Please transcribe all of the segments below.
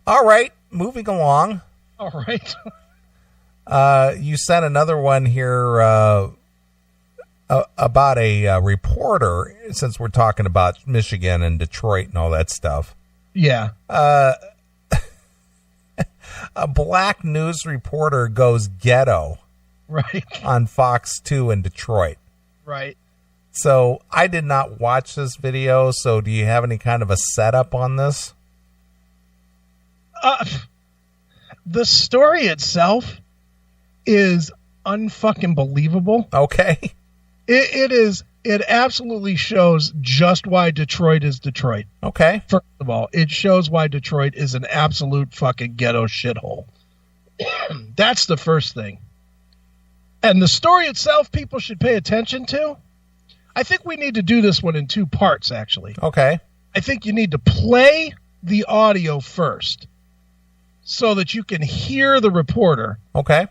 All right, moving along. All right. You sent another one here about a reporter, since we're talking about Michigan and Detroit and all that stuff. Yeah. A black news reporter goes ghetto. Right. On Fox 2 in Detroit. Right. So I did not watch this video. So do you have any kind of a setup on this? The story itself is unfucking believable. Okay. It is. It absolutely shows just why Detroit is Detroit. Okay. First of all, it shows why Detroit is an absolute fucking ghetto shithole. That's the first thing. And the story itself, people should pay attention to. I think we need to do this one in two parts, actually. Okay. I think you need to play the audio first so that you can hear the reporter. Okay.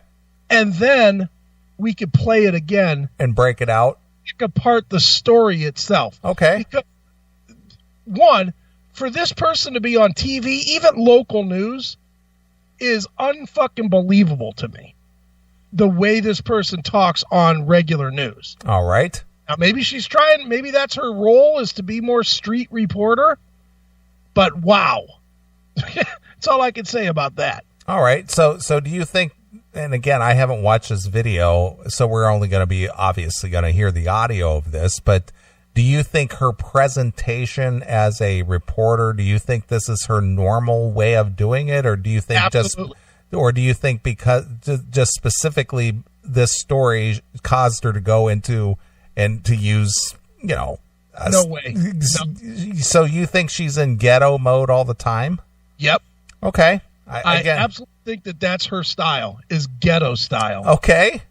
And then we could play it again. And break it out. Pick apart the story itself. Okay. Because, one, for this person to be on TV, even local news, is unfucking believable to me. The way this person talks on regular news. All right. Now, maybe she's trying, maybe that's her role, is to be more street reporter. But wow. That's all I can say about that. All right. So do you think, and again, I haven't watched this video, so we're only going to be obviously going to hear the audio of this, but do you think her presentation as a reporter, do you think this is her normal way of doing it, or do you think Absolutely. or do you think because just specifically this story caused her to go into and to use, no way. No. So you think she's in ghetto mode all the time? Yep. Okay. I absolutely think that that's her style, is ghetto style. Okay.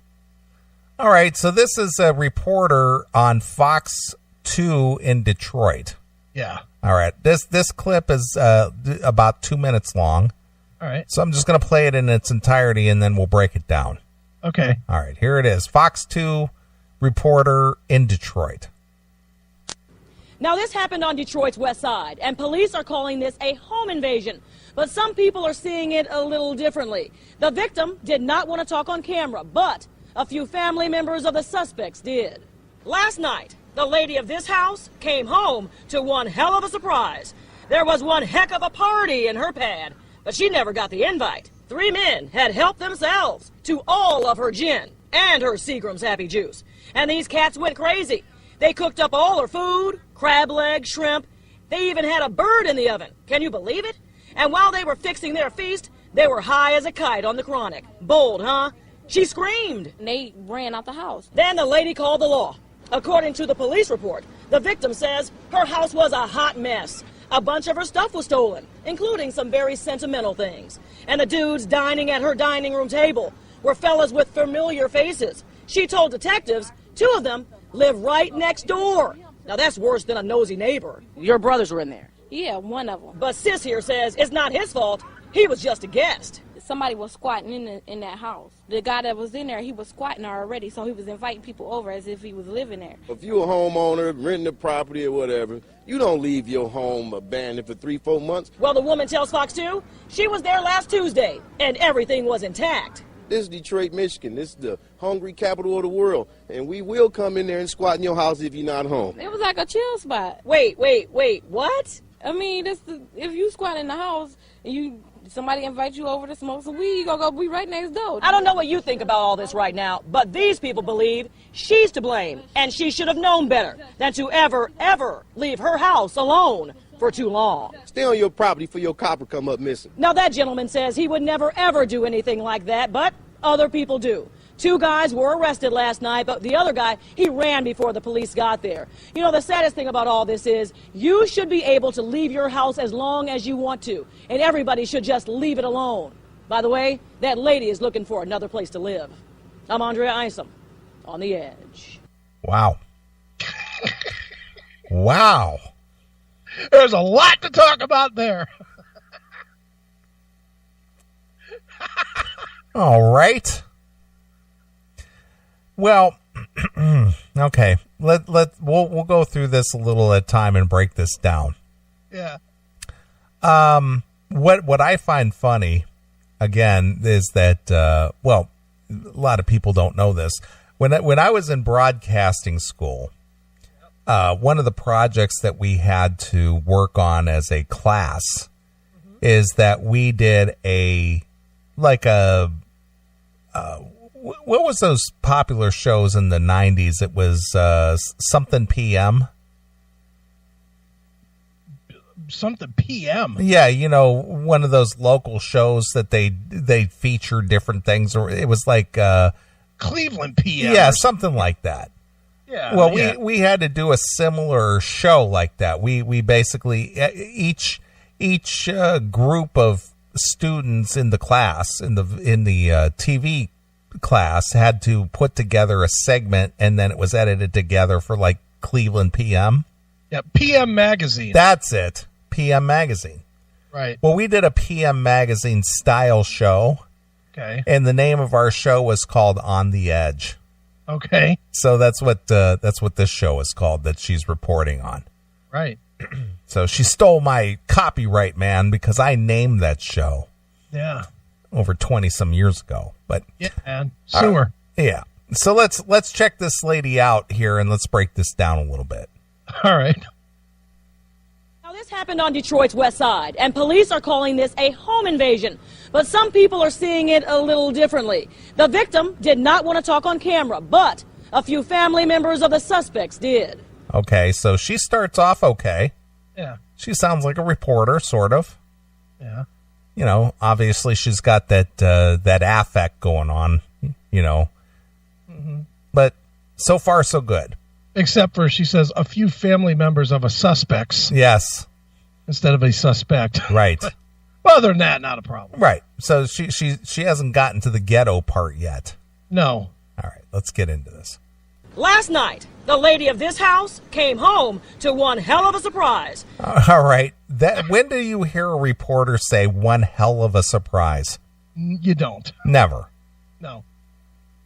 All right. So this is a reporter on Fox 2 in Detroit. Yeah. All right. This clip is about 2 minutes long. All right. So I'm just going to play it in its entirety, and then we'll break it down. Okay. All right. Here it is. Fox 2 reporter in Detroit. Now, this happened on Detroit's west side, and police are calling this a home invasion. But some people are seeing it a little differently. The victim did not want to talk on camera, but a few family members of the suspects did. Last night, the lady of this house came home to one hell of a surprise. There was one heck of a party in her pad, but she never got the invite. 3 men had helped themselves to all of her gin and her Seagram's Happy Juice. And these cats went crazy. They cooked up all her food, crab legs, shrimp. They even had a bird in the oven. Can you believe it? And while they were fixing their feast, they were high as a kite on the chronic. Bold, huh? She screamed. They ran out the house. Then the lady called the law. According to the police report, the victim says her house was a hot mess. A bunch of her stuff was stolen, including some very sentimental things. And the dudes dining at her dining room table were fellas with familiar faces. She told detectives 2 of them live right next door. Now that's worse than a nosy neighbor. Your brothers were in there. Yeah, one of them. But Sis here says it's not his fault. He was just a guest. Somebody was squatting in that house. The guy that was in there, he was squatting already, so he was inviting people over as if he was living there. If you're a homeowner, renting a property or whatever, you don't leave your home abandoned for 3-4 months. Well, the woman tells Fox 2 she was there last Tuesday, and everything was intact. This is Detroit, Michigan. This is the hungry capital of the world. And we will come in there and squat in your house if you're not home. It was like a chill spot. Wait, what? I mean, if you squat in the house and somebody invites you over to smoke some weed, you gonna go be right next door. I don't know what you think about all this right now, but these people believe she's to blame, and she should have known better than to ever leave her house alone for too long. Stay on your property for your copper come up missing. Now that gentleman says he would never ever do anything like that, but other people do. 2 guys were arrested last night, but the other guy, he ran before the police got there. You know, the saddest thing about all this is you should be able to leave your house as long as you want to, and everybody should just leave it alone. By the way, that lady is looking for another place to live. I'm Andrea Isom, on the Edge. Wow. Wow. There's a lot to talk about there. All right. Well, okay. We'll go through this a little at a time and break this down. Yeah. what I find funny, again, is that, well, a lot of people don't know this. When I was in broadcasting school, one of the projects that we had to work on as a class is that we did what was those popular shows in the 90s? It was something PM. Something PM. Yeah, one of those local shows that they feature different things, or it was like Cleveland PM. Yeah, something like that. Yeah. Well, we had to do a similar show like that. We basically each group of students in the class in the TV class had to put together a segment, and then it was edited together for like Cleveland PM. Yeah, PM Magazine. That's it. PM Magazine. Right. Well, we did a PM Magazine style show. Okay. And the name of our show was called On the Edge. Okay. So that's what this show is called that she's reporting on. Right. So she stole my copyright, man, because I named that show. Yeah. Over 20 some years ago. But yeah, man. Sewer. Yeah. So let's check this lady out here and let's break this down a little bit. All right. Now, this happened on Detroit's west side, and police are calling this a home invasion. But some people are seeing it a little differently. The victim did not want to talk on camera, but a few family members of the suspects did. Okay, so she starts off okay. Yeah. She sounds like a reporter, sort of. Yeah. Obviously she's got that affect going on, Mm-hmm. But so far, so good. Except for, she says, a few family members of a suspects. Yes. Instead of a suspect. Right. Well, other than that, not a problem. Right. So she hasn't gotten to the ghetto part yet. No. All right, let's get into this. Last night, the lady of this house came home to one hell of a surprise. All right. When do you hear a reporter say one hell of a surprise? You don't. Never. No.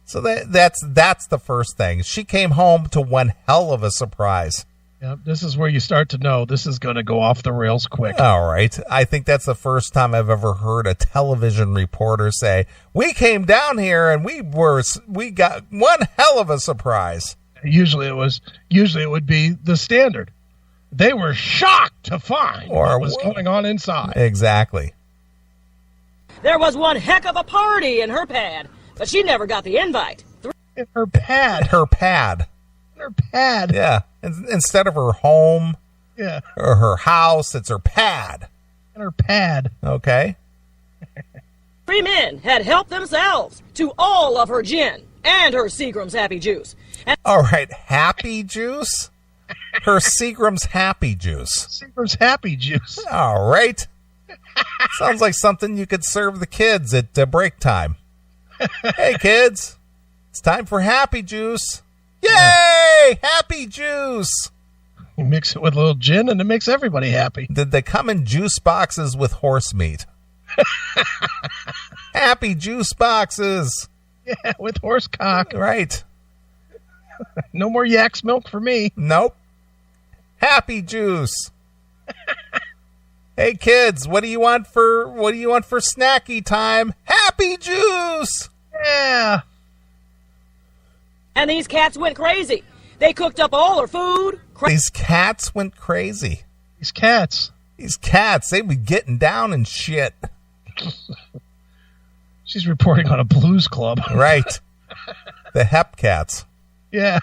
So that's the first thing. She came home to one hell of a surprise. Yep, this is where you start to know this is going to go off the rails quick. All right. I think that's the first time I've ever heard a television reporter say, "We came down here and we got one hell of a surprise." Usually it would be the standard. They were shocked to find what was going on inside. Exactly. There was one heck of a party in her pad, but she never got the invite. In her pad. Her pad. Her pad. Yeah. Instead of her home. Yeah. Or her house, it's her pad. In her pad. Okay. 3 men had helped themselves to all of her gin and her Seagram's Happy Juice. And all right. Happy Juice? Her Seagram's Happy Juice. Seagram's Happy Juice. All right. Sounds like something you could serve the kids at break time. Hey, kids. It's time for Happy Juice. Yay! Happy Juice. You mix it with a little gin and it makes everybody happy. Did they come in juice boxes with horse meat? Happy Juice boxes. Yeah, with horse cock. Right. No more yak's milk for me. Nope. Happy Juice. Hey kids, what do you want for snacky time? Happy Juice. Yeah. And these cats went crazy. They cooked up all her food. These cats went crazy. These cats, they be getting down and shit. She's reporting on a blues club. Right. The Hep Cats. Yeah.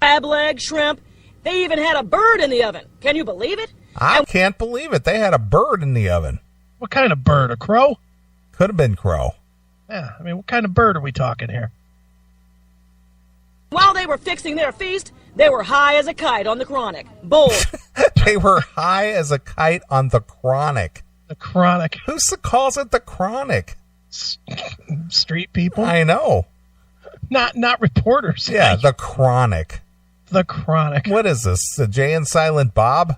Crab leg, shrimp. They even had a bird in the oven. Can you believe it? I can't believe it. They had a bird in the oven. What kind of bird? A crow? Could have been crow. Yeah. I mean, what kind of bird are we talking here? While they were fixing their feast, they were high as a kite on the chronic. Bold. They were high as a kite on the chronic. The chronic. Who calls it the chronic? Street people? I know. Not reporters. Yeah, the chronic. The chronic. What is this? The Jay and Silent Bob?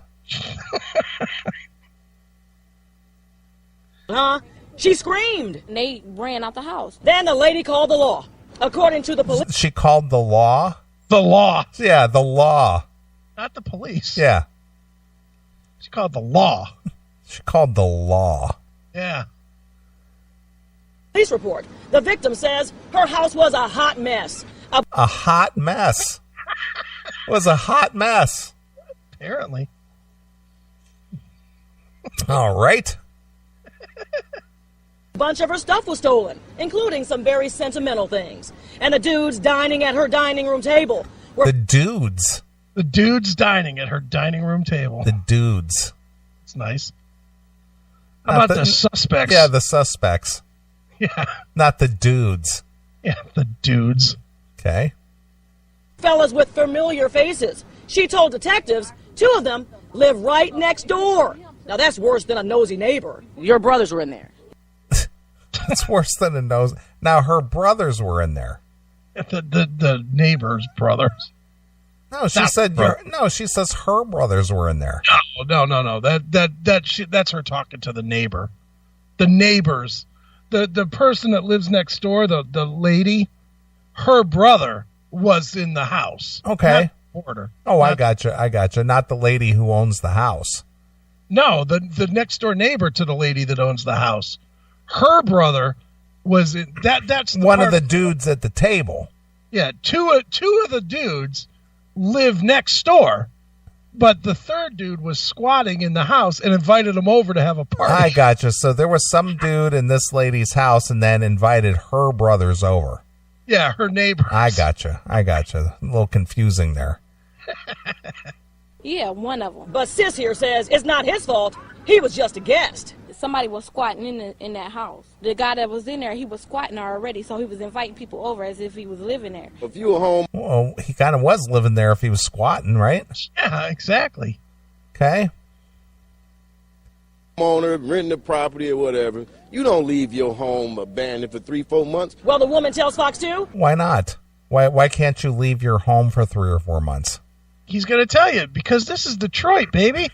Huh? She screamed. And they ran out the house. Then the lady called the law. According to the police. She called the law? The law. Yeah, the law. Not the police. Yeah. She called the law. She called the law. Yeah. Police report. The victim says her house was a hot mess. A hot mess. It was a hot mess. Apparently. All right. A bunch of her stuff was stolen, including some very sentimental things. And the dudes dining at her dining room table were The dudes. The dude's dining at her dining room table. The dudes. It's nice. How about the suspects? Yeah, the suspects. Yeah. Not the dudes. Yeah, the dudes. Okay. fellas with familiar faces. She told detectives 2 of them live right next door. Now that's worse than a nosy neighbor. Your brothers were in there. It's worse than a nose. Now her brothers were in there. The neighbor's brothers. No, she said she says her brothers were in there. No. That's her talking to the neighbor. The neighbors. The person that lives next door, the lady, her brother was in the house. Okay. Porter. Oh, I gotcha. Not the lady who owns the house. No, the next door neighbor to the lady that owns the house. Her brother was in that's one of the dudes at the table. Yeah, two of the dudes live next door, but the third dude was squatting in the house and invited him over to have a party. I gotcha. So there was some dude in this lady's house and then invited her brothers over. Yeah, her neighbors. I gotcha. A little confusing there. Yeah, one of them. But Sis here says it's not his fault. He was just a guest. Somebody was squatting in that house. The guy that was in there, he was squatting already, so he was inviting people over as if he was living there. If you were home, Well, he kind of was living there if he was squatting, right? Yeah, exactly. Okay. owner, renting the property or whatever, you don't leave your home abandoned for 3-4 months. Well, the woman tells Fox 2. Why not? Why can't you leave your home for 3 or 4 months? He's going to tell you because this is Detroit, baby.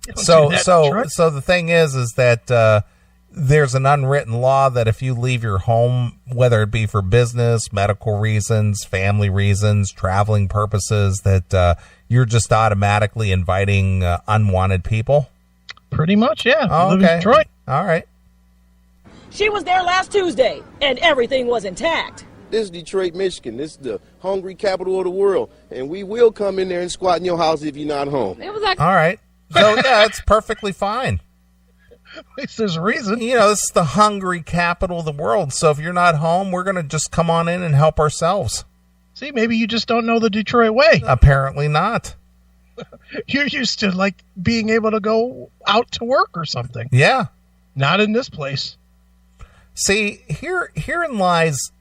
You don't So do that in Detroit. the thing is that there's an unwritten law that if you leave your home, whether it be for business, medical reasons, family reasons, traveling purposes, that you're just automatically inviting unwanted people. Pretty much, yeah. Oh, Live in okay. Detroit. All right. She was there last Tuesday, and everything was intact. This is Detroit, Michigan. This is the hungry capital of the world. And we will come in there and squat in your house if you're not home. It was like, All right. So, yeah, it's perfectly fine. At least there's a reason. You know, this is the hungry capital of the world. So if you're not home, we're going to just come on in and help ourselves. See, maybe you just don't know the Detroit way. Apparently not. You're used to, like, being able to go out to work or something. Yeah. Not in this place. See, herein lies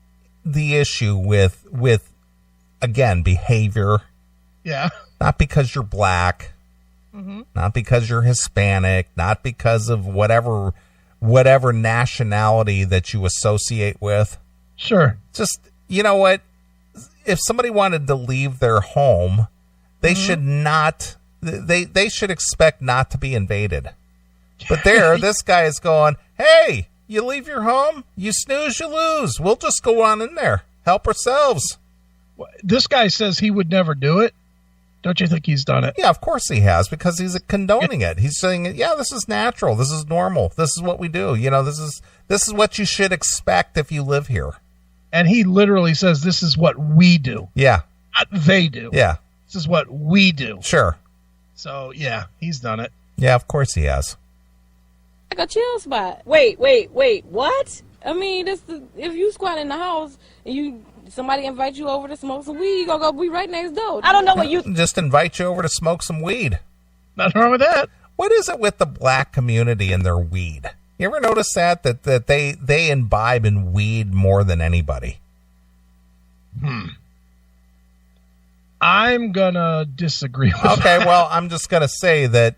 the issue with again, behavior. Yeah. Not because you're black, not because you're Hispanic, not because of whatever nationality that you associate with. Sure. Just, you know what? If somebody wanted to leave their home, they should not. They should expect not to be invaded. But this guy is going, hey, you leave your home, you snooze, you lose. We'll just go on in there. Help ourselves. This guy says he would never do it. Don't you think he's done it? Yeah, of course he has, because he's condoning it. He's saying, yeah, this is natural. This is normal. This is what we do. You know, this is what you should expect if you live here. And he literally says this is what we do. Yeah. Not they do. Yeah. This is what we do. Sure. So, yeah, he's done it. Yeah, of course he has. a chill spot. Wait, what? I mean, if you squat in the house and somebody invites you over to smoke some weed, you gonna go be right next door. I don't know what you... Just invite you over to smoke some weed. Nothing wrong with that. What is it with the black community and their weed? You ever notice that they imbibe in weed more than anybody? I'm going to disagree with that. Okay, well, I'm just going to say that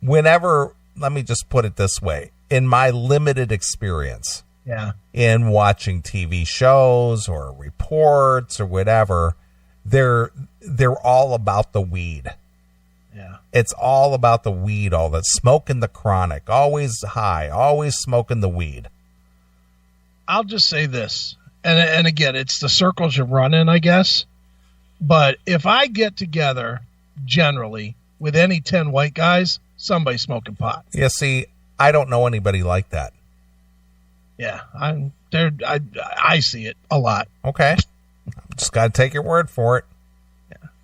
let me just put it this way. In my limited experience Yeah. in watching TV shows or reports or whatever, they're all about the weed. Yeah. It's all about the weed, all that smoking the chronic, always high, always smoking the weed. I'll just say this. And again, it's the circles you run in, I guess. But if I get together generally with any 10 white guys, somebody smoking pot. Yeah, see, I don't know anybody like that. Yeah, I see it a lot. Okay. Just got to take your word for it.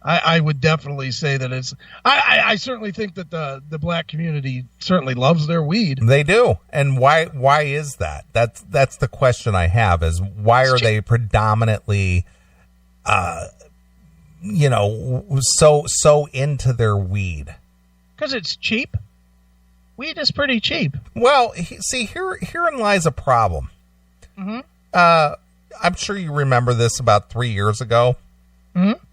I would definitely say that it's. I certainly think that the black community certainly loves their weed. They do, and why is that? That's the question I have: is why are they predominantly, so into their weed? Because it's cheap. Weed is pretty cheap. Well, see, herein lies a problem. Mm-hmm. I'm sure you remember this about 3 years ago. Mm-hmm.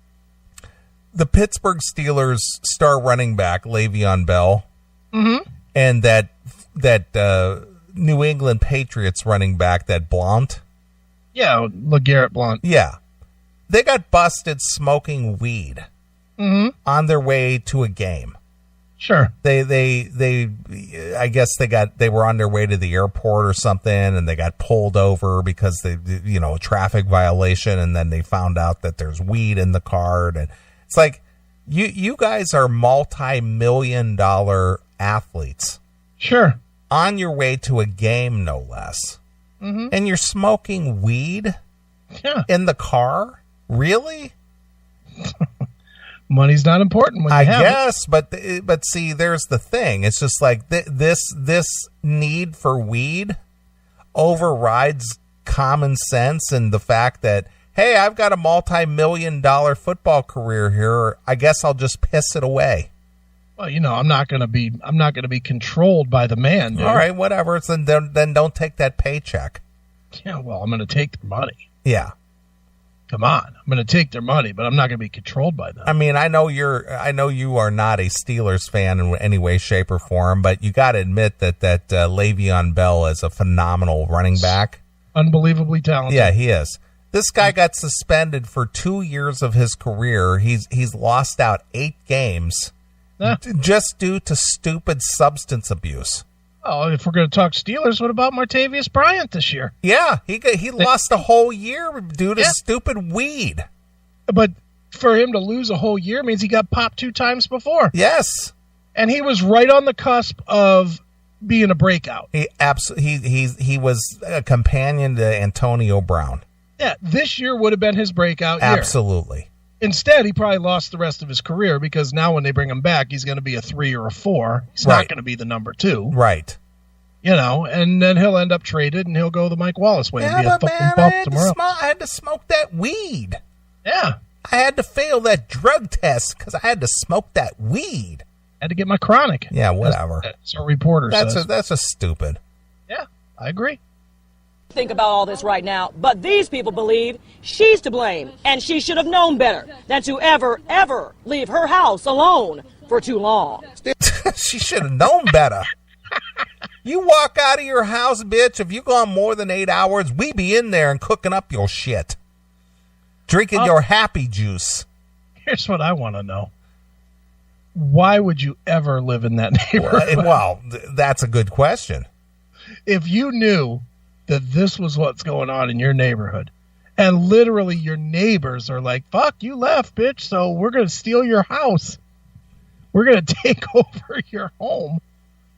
The Pittsburgh Steelers star running back Le'Veon Bell, mm-hmm. and that New England Patriots running back, that Blount. Yeah, LeGarrette Blount. Yeah, they got busted smoking weed mm-hmm. on their way to a game. Sure. They I guess they were on their way to the airport or something, and they got pulled over because a traffic violation, and then they found out that there's weed in the car, and it's like, you guys are multi-million-dollar athletes. Sure. On your way to a game, no less. Mm-hmm. And you're smoking weed in the car? Really? Money's not important when you have guess, it. But see, there's the thing. It's just like this need for weed overrides common sense and the fact that, hey, I've got a multi-million-dollar football career here. I guess I'll just piss it away. Well, I'm not going to be controlled by the man, dude. All right, whatever. So then don't take that paycheck. Yeah, well, I'm going to take their money. Yeah. Come on. I'm going to take their money, but I'm not going to be controlled by them. I mean, I know you are not a Steelers fan in any way, shape, or form, but you got to admit that Le'Veon Bell is a phenomenal running back. Unbelievably talented. Yeah, he is. This guy got suspended for 2 years of his career. He's lost out 8 games just due to stupid substance abuse. Oh, if we're going to talk Steelers, what about Martavius Bryant this year? Yeah, he lost a whole year due to stupid weed. But for him to lose a whole year means he got popped 2 times before. Yes. And he was right on the cusp of being a breakout. He was a companion to Antonio Brown. Yeah, this year would have been his breakout year. Absolutely. Instead, he probably lost the rest of his career because now when they bring him back, he's going to be a 3 or a 4. He's not going to be the number 2. Right. And then he'll end up traded and he'll go the Mike Wallace way and be a fucking man, bump somewhere else. I had to smoke that weed. Yeah. I had to fail that drug test because I had to smoke that weed. Had to get my chronic. Yeah, whatever. That's our reporter says. That's just stupid. Yeah, I agree. Think about all this right now, but these people believe she's to blame, and she should have known better than to ever leave her house alone for too long. She should have known better. You walk out of your house, bitch, if you gone more than 8 hours, we be in there and cooking up your shit. Drinking your happy juice. Here's what I want to know. Why would you ever live in that neighborhood? Well, that's a good question. If you knew that this was what's going on in your neighborhood, and literally your neighbors are like, fuck, you left, bitch, so we're going to steal your house. We're going to take over your home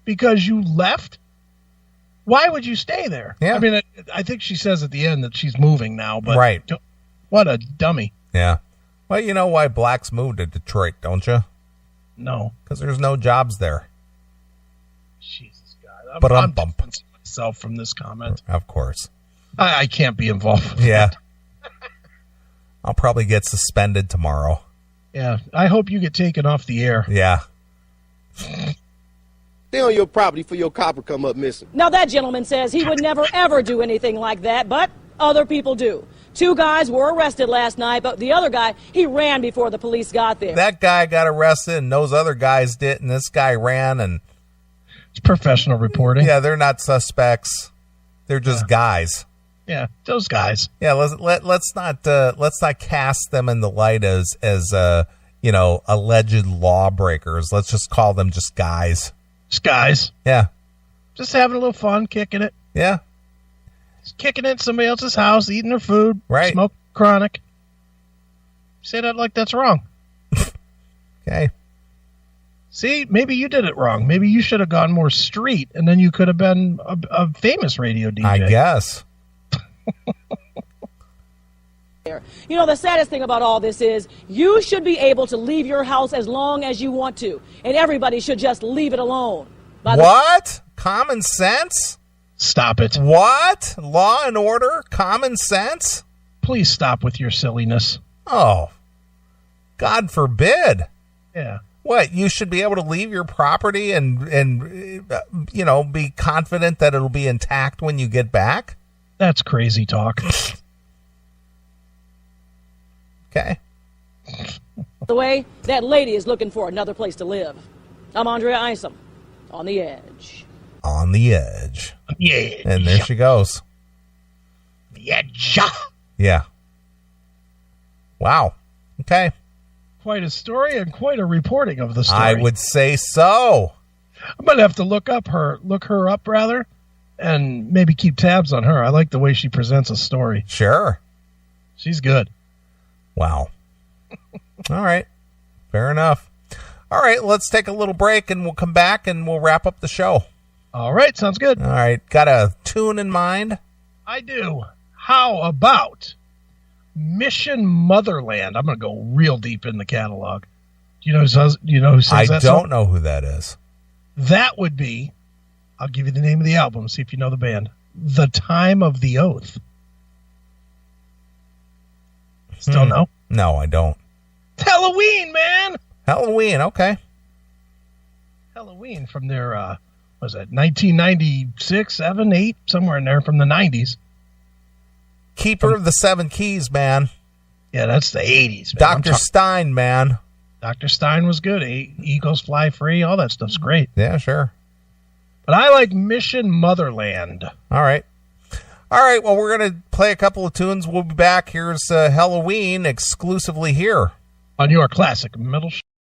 because you left. Why would you stay there? Yeah. I mean, I think she says at the end that she's moving now, but right. What a dummy. Yeah. Well, you know why blacks moved to Detroit, don't you? No. Because there's no jobs there. Jesus, God. I'm bump. distancing myself from this comment. Of course. I can't be involved with Yeah. that. I'll probably get suspended tomorrow. Yeah. I hope you get taken off the air. Yeah. Stay on your property for your copper come up missing. Now that gentleman says he would never ever do anything like that, but other people do. 2 guys were arrested last night, but the other guy, he ran before the police got there. That guy got arrested and those other guys didn't. This guy ran and... It's professional reporting. Yeah, they're not suspects. They're just guys. Yeah, those guys. Yeah, let's not cast them in the light as alleged lawbreakers. Let's just call them just guys. Just guys. Yeah. Just having a little fun, kicking it. Yeah. Just kicking it at somebody else's house, eating their food, right. Smoke chronic. Say that like that's wrong. Okay. See, maybe you did it wrong. Maybe you should have gone more street, and then you could have been a famous radio DJ. I guess. You know, the saddest thing about all this is you should be able to leave your house as long as you want to, and everybody should just leave it alone. What? Common sense? Stop it. What? Law and order? Common sense? Please stop with your silliness. Oh, God forbid. Yeah. What? You should be able to leave your property and be confident that it'll be intact when you get back? That's crazy talk. Okay. The way that lady is looking for another place to live. I'm Andrea Isom, on the edge. On the edge. Yeah. And there she goes. The edge. Yeah. Wow. Okay. Quite a story and quite a reporting of the story. I would say so. I'm gonna have to look her up rather, and maybe keep tabs on her. I like the way she presents a story. Sure. She's good. Wow. All right. Fair enough. All right, let's take a little break and we'll come back and we'll wrap up the show. All right, sounds good. All right. Got a tune in mind? I do. How about Mission Motherland? I'm going to go real deep in the catalog. Do you know who sings I that don't song? know who that is. That would be, I'll give you the name of the album, see if you know the band. The Time of the Oath. Still no? No, I don't. It's Halloween, man! Halloween, okay. Halloween from their, was it 1996, 7, 8, somewhere in there from the 90s. Keeper of the Seven Keys, man. Yeah, that's the 80s. Man. Dr. Stein, man. Dr. Stein was good. Eagles Fly Free, all that stuff's great. Yeah, sure. But I like Mission Motherland. All right. All right, well, we're going to play a couple of tunes. We'll be back. Here's Halloween exclusively here On your classic metal